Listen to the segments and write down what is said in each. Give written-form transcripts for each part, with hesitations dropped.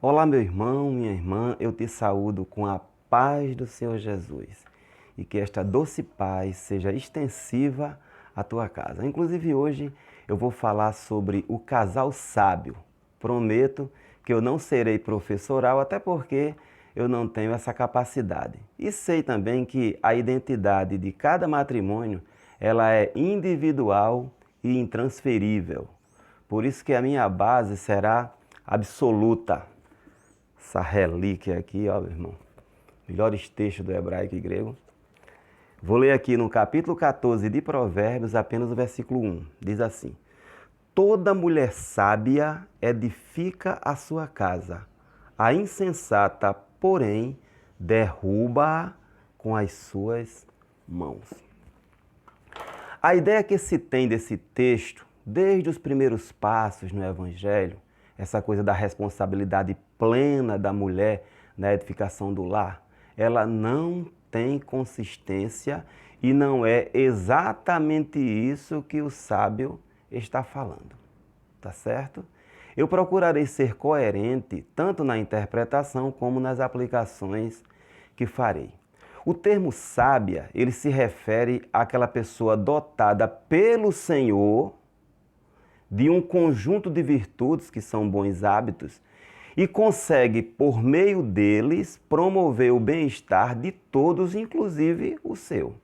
Olá, meu irmão, minha irmã, eu te saúdo com a paz do Senhor Jesus e que esta doce paz seja extensiva à tua casa. Inclusive, hoje eu vou falar sobre o casal sábio. Prometo que eu não serei professoral, até porque eu não tenho essa capacidade. E sei também que a identidade de cada matrimônio ela é individual e intransferível. Por isso que a minha base será absoluta. Essa relíquia aqui, ó, meu irmão. Melhores textos do hebraico e grego. Vou ler aqui no capítulo 14 de Provérbios, apenas o versículo 1. Diz assim: Toda mulher sábia edifica a sua casa. A insensata, porém, derruba com as suas mãos. A ideia que se tem desse texto, desde os primeiros passos no Evangelho, essa coisa da responsabilidade plena da mulher na edificação do lar, ela não tem consistência e não é exatamente isso que o sábio está falando. Tá certo? Eu procurarei ser coerente tanto na interpretação como nas aplicações que farei. O termo sábia, ele se refere àquela pessoa dotada pelo Senhor de um conjunto de virtudes que são bons hábitos e consegue, por meio deles, promover o bem-estar de todos, inclusive o seu.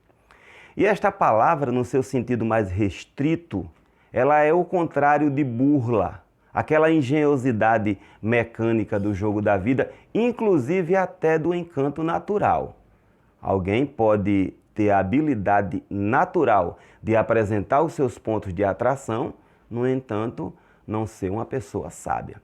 E esta palavra, no seu sentido mais restrito, ela é o contrário de burla, aquela engenhosidade mecânica do jogo da vida, inclusive até do encanto natural. Alguém pode ter a habilidade natural de apresentar os seus pontos de atração, no entanto, não ser uma pessoa sábia.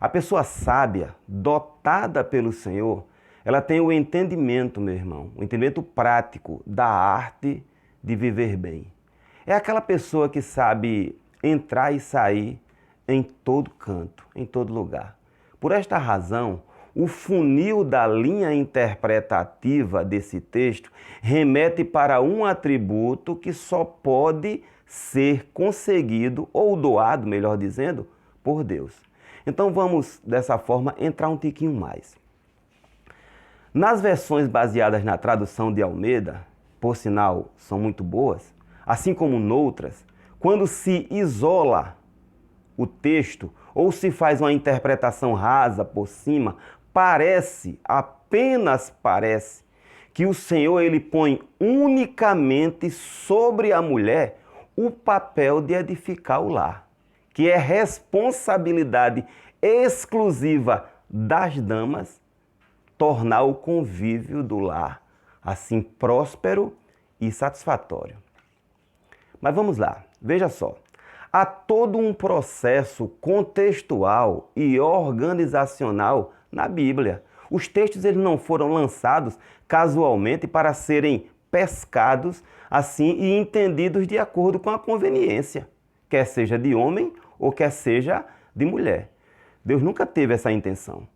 A pessoa sábia, dotada pelo Senhor, ela tem o entendimento, meu irmão, o entendimento prático da arte de viver bem. É aquela pessoa que sabe entrar e sair em todo canto, em todo lugar. Por esta razão, o funil da linha interpretativa desse texto remete para um atributo que só pode ser conseguido ou doado, melhor dizendo, por Deus. Então vamos, dessa forma, entrar um tiquinho mais. Nas versões baseadas na tradução de Almeida, por sinal, são muito boas, assim como noutras, quando se isola o texto ou se faz uma interpretação rasa por cima, parece, apenas parece, que o Senhor ele põe unicamente sobre a mulher o papel de edificar o lar, que é responsabilidade exclusiva das damas tornar o convívio do lar assim próspero e satisfatório. Mas vamos lá, veja só. Há todo um processo contextual e organizacional na Bíblia. Os textos eles não foram lançados casualmente para serem pescados assim e entendidos de acordo com a conveniência, quer seja de homem ou quer seja de mulher. Deus nunca teve essa intenção.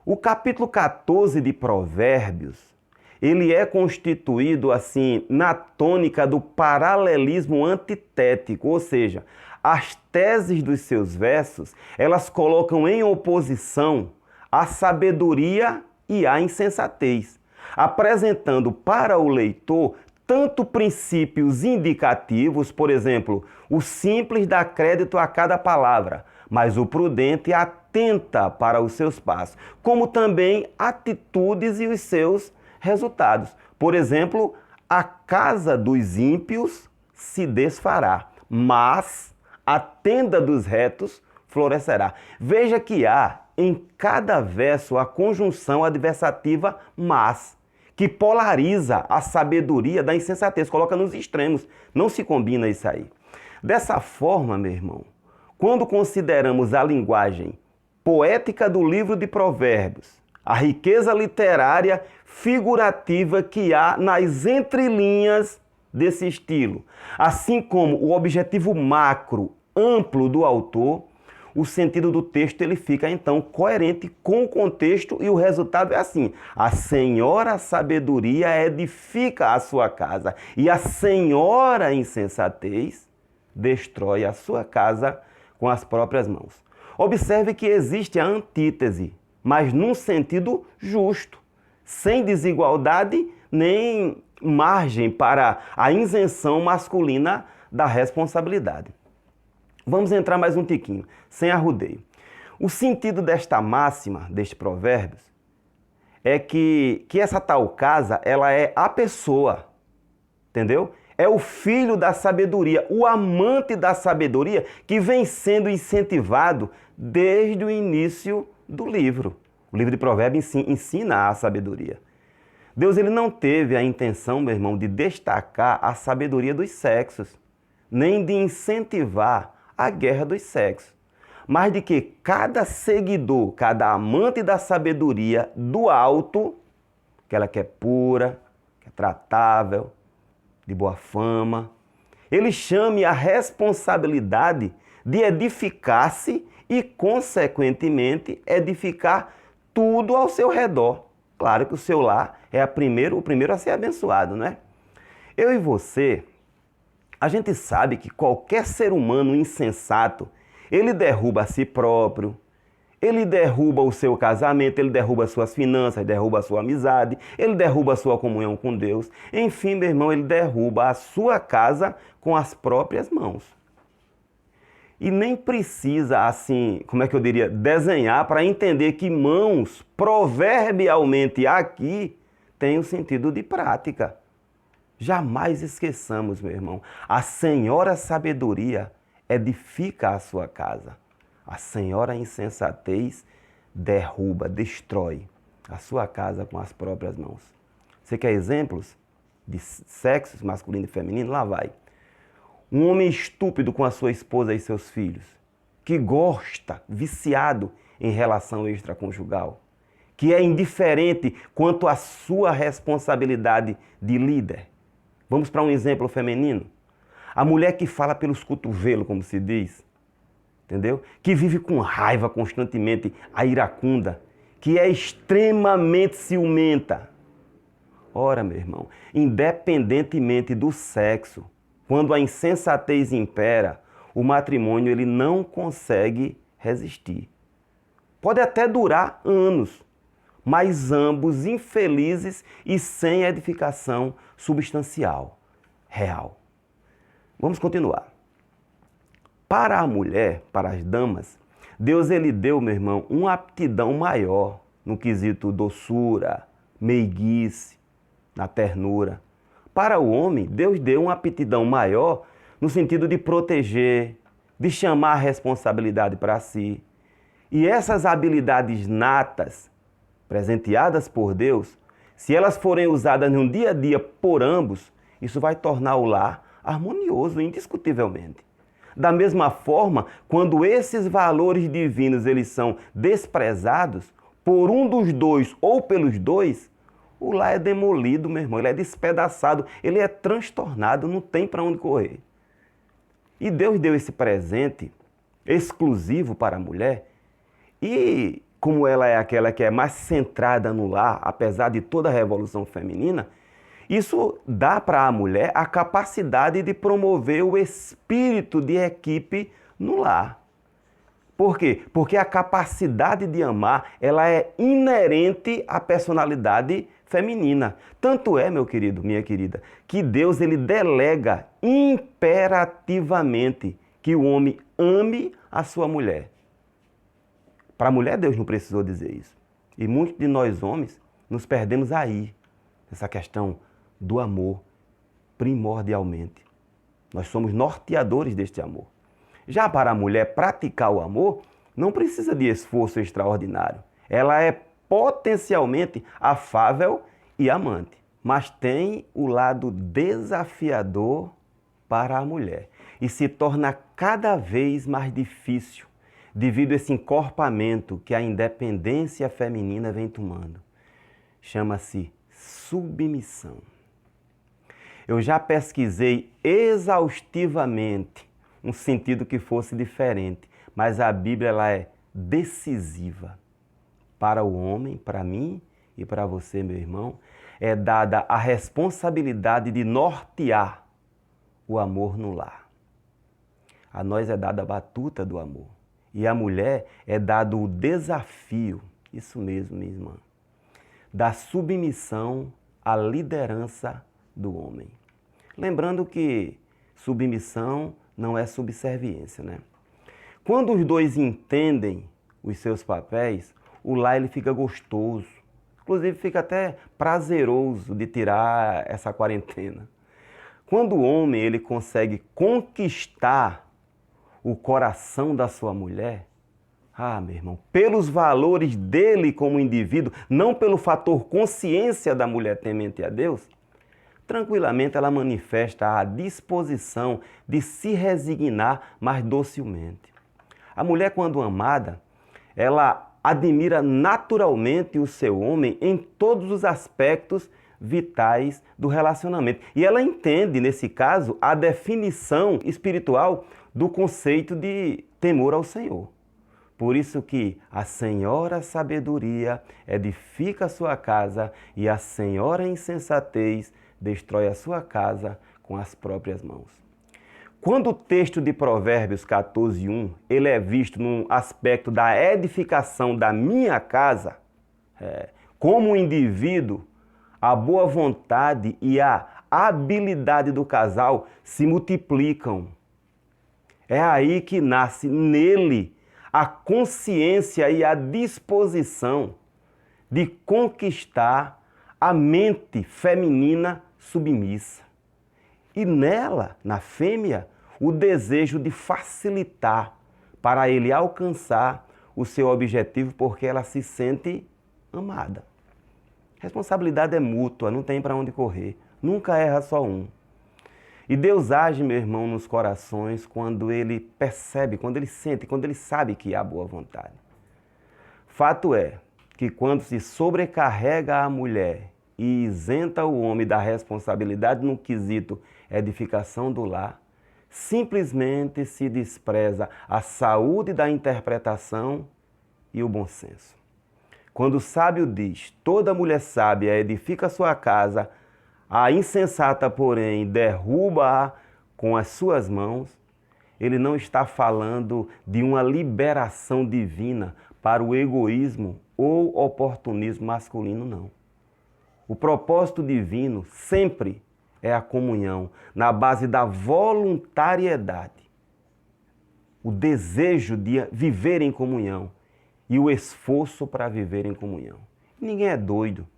O capítulo 14 de Provérbios, ele é constituído assim na tônica do paralelismo antitético, ou seja, as teses dos seus versos, elas colocam em oposição a sabedoria e a insensatez, apresentando para o leitor tanto princípios indicativos, por exemplo, o simples dá crédito a cada palavra, mas o prudente atenta para os seus passos, como também atitudes e os seus resultados. Por exemplo, a casa dos ímpios se desfará, mas a tenda dos retos florescerá. Veja que há em cada verso a conjunção adversativa mas, que polariza a sabedoria da insensatez, coloca nos extremos. Não se combina isso aí. Dessa forma, meu irmão, quando consideramos a linguagem poética do livro de Provérbios, a riqueza literária figurativa que há nas entrelinhas desse estilo, assim como o objetivo macro, amplo do autor, o sentido do texto ele fica então coerente com o contexto e o resultado é assim: a senhora sabedoria edifica a sua casa e a senhora insensatez destrói a sua casa com as próprias mãos. Observe que existe a antítese mas num sentido justo, sem desigualdade nem margem para a isenção masculina da responsabilidade. Vamos entrar mais um tiquinho, sem arrudeio. O sentido desta máxima, deste provérbio, é que essa tal casa, ela é a pessoa, entendeu? É o filho da sabedoria, o amante da sabedoria que vem sendo incentivado desde o início do livro. O livro de Provérbios ensina a sabedoria. Deus ele não teve a intenção, meu irmão, de destacar a sabedoria dos sexos, nem de incentivar a guerra dos sexos, mas de que cada seguidor, cada amante da sabedoria do alto, aquela que é pura, que é tratável, de boa fama, ele chame a responsabilidade de edificar-se e, consequentemente, edificar tudo ao seu redor. Claro que o seu lar é o primeiro a ser abençoado, não é? Eu e você, a gente sabe que qualquer ser humano insensato, ele derruba a si próprio, ele derruba o seu casamento, ele derruba as suas finanças, derruba a sua amizade, ele derruba a sua comunhão com Deus. Enfim, meu irmão, ele derruba a sua casa com as próprias mãos. E nem precisa, assim, como é que eu diria, desenhar para entender que mãos, proverbialmente aqui, tem o sentido de prática. Jamais esqueçamos, meu irmão, a senhora sabedoria edifica a sua casa. A senhora insensatez derruba, destrói a sua casa com as próprias mãos. Você quer exemplos de sexos masculino e feminino? Lá vai. Um homem estúpido com a sua esposa e seus filhos, que gosta, viciado em relação extraconjugal, que é indiferente quanto à sua responsabilidade de líder. Vamos para um exemplo feminino. A mulher que fala pelos cotovelos, como se diz, entendeu? Que vive com raiva constantemente, a iracunda, que é extremamente ciumenta. Ora, meu irmão, independentemente do sexo, quando a insensatez impera, o matrimônio ele não consegue resistir. Pode até durar anos, mas ambos infelizes e sem edificação substancial, real. Vamos continuar. Para a mulher, para as damas, Deus ele deu, meu irmão, uma aptidão maior no quesito doçura, meiguice, na ternura. Para o homem, Deus deu uma aptidão maior no sentido de proteger, de chamar a responsabilidade para si. E essas habilidades natas, presenteadas por Deus, se elas forem usadas no dia a dia por ambos, isso vai tornar o lar harmonioso, indiscutivelmente. Da mesma forma, quando esses valores divinos eles são desprezados por um dos dois ou pelos dois, o lar é demolido, meu irmão, ele é despedaçado, ele é transtornado, não tem para onde correr. E Deus deu esse presente exclusivo para a mulher e, como ela é aquela que é mais centrada no lar, apesar de toda a revolução feminina, isso dá para a mulher a capacidade de promover o espírito de equipe no lar. Por quê? Porque a capacidade de amar, ela é inerente à personalidade feminina. Tanto é, meu querido, minha querida, que Deus ele delega imperativamente que o homem ame a sua mulher. Para a mulher, Deus não precisou dizer isso. E muitos de nós homens nos perdemos aí, nessa questão do amor, primordialmente. Nós somos norteadores deste amor. Já para a mulher praticar o amor, não precisa de esforço extraordinário. Ela é potencialmente afável e amante. Mas tem o lado desafiador para a mulher. E se torna cada vez mais difícil devido a esse encorpamento que a independência feminina vem tomando. Chama-se submissão. Eu já pesquisei exaustivamente um sentido que fosse diferente, mas a Bíblia ela é decisiva. Para o homem, para mim e para você, meu irmão, é dada a responsabilidade de nortear o amor no lar. A nós é dada a batuta do amor. E à mulher é dado o desafio Isso mesmo, minha irmã. Da submissão à liderança do homem. Lembrando que submissão não é subserviência, né? Quando os dois entendem os seus papéis, o lar ele fica gostoso. Inclusive fica até prazeroso de tirar essa quarentena. Quando o homem ele consegue conquistar o coração da sua mulher, meu irmão, pelos valores dele como indivíduo, não pelo fator consciência da mulher temente a Deus, tranquilamente ela manifesta a disposição de se resignar mais docilmente. A mulher, quando amada, ela admira naturalmente o seu homem em todos os aspectos vitais do relacionamento. E ela entende, nesse caso, a definição espiritual do conceito de temor ao Senhor. Por isso que a senhora sabedoria edifica a sua casa e a senhora insensatez destrói a sua casa com as próprias mãos. Quando o texto de Provérbios 14:1 ele é visto num aspecto da edificação da minha casa, como indivíduo, a boa vontade e a habilidade do casal se multiplicam. É aí que nasce nele a consciência e a disposição de conquistar a mente feminina submissa. E nela, na fêmea, o desejo de facilitar para ele alcançar o seu objetivo porque ela se sente amada. Responsabilidade é mútua, não tem para onde correr. Nunca erra só um. E Deus age, meu irmão, nos corações quando Ele percebe, quando Ele sente, quando Ele sabe que há boa vontade. Fato é que quando se sobrecarrega a mulher e isenta o homem da responsabilidade no quesito edificação do lar, simplesmente se despreza a saúde da interpretação e o bom senso. Quando o sábio diz, toda mulher sábia edifica sua casa, a insensata, porém, derruba-a com as suas mãos, ele não está falando de uma liberação divina para o egoísmo ou oportunismo masculino, não. O propósito divino sempre é a comunhão, na base da voluntariedade, o desejo de viver em comunhão e o esforço para viver em comunhão. Ninguém é doido.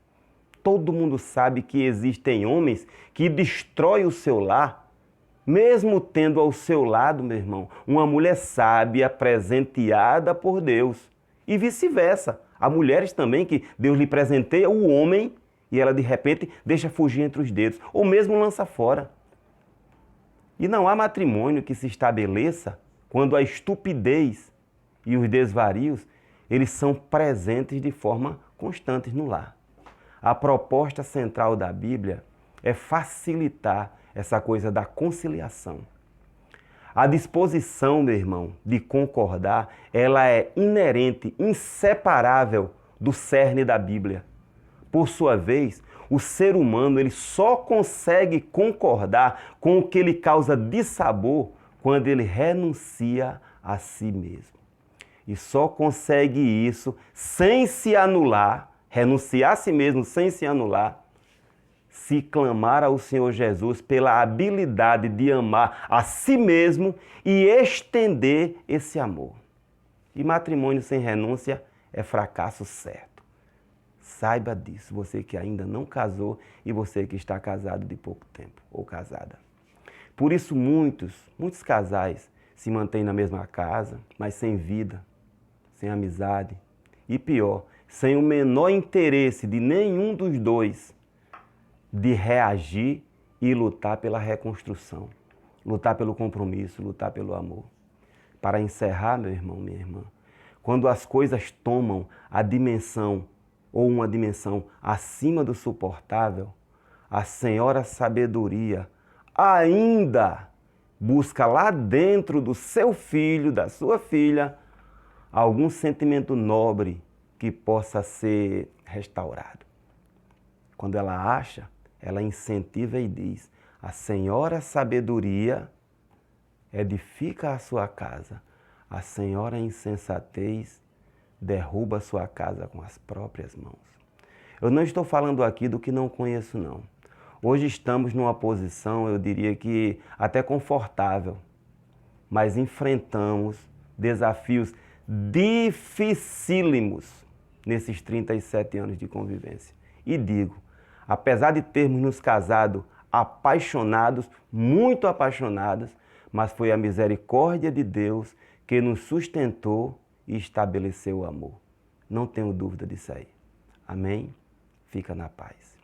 Todo mundo sabe que existem homens que destroem o seu lar, mesmo tendo ao seu lado, meu irmão, uma mulher sábia presenteada por Deus. E vice-versa. Há mulheres também que Deus lhe presenteia o homem e ela de repente deixa fugir entre os dedos, ou mesmo lança fora. E não há matrimônio que se estabeleça quando a estupidez e os desvarios, eles são presentes de forma constante no lar. A proposta central da Bíblia é facilitar essa coisa da conciliação. A disposição, meu irmão, de concordar, ela é inerente, inseparável do cerne da Bíblia. Por sua vez, o ser humano ele só consegue concordar com o que lhe causa dissabor quando ele renuncia a si mesmo. E só consegue isso sem se anular, renunciar a si mesmo sem se anular, se clamar ao Senhor Jesus pela habilidade de amar a si mesmo e estender esse amor. E matrimônio sem renúncia é fracasso certo. Saiba disso, você que ainda não casou e você que está casado de pouco tempo ou casada. Por isso muitos casais se mantêm na mesma casa, mas sem vida, sem amizade e pior, sem o menor interesse de nenhum dos dois de reagir e lutar pela reconstrução, lutar pelo compromisso, lutar pelo amor. Para encerrar, meu irmão, minha irmã, quando as coisas tomam a dimensão ou uma dimensão acima do suportável, a senhora sabedoria ainda busca lá dentro do seu filho, da sua filha, algum sentimento nobre que possa ser restaurado. Quando ela acha, ela incentiva e diz, a senhora sabedoria edifica a sua casa, a senhora insensatez derruba sua casa com as próprias mãos. Eu não estou falando aqui do que não conheço, não. Hoje estamos numa posição, eu diria que até confortável, mas enfrentamos desafios dificílimos nesses 37 anos de convivência. E digo, apesar de termos nos casado apaixonados, muito apaixonados, mas foi a misericórdia de Deus que nos sustentou e estabeleceu o amor. Não tenho dúvida disso aí. Amém? Fica na paz.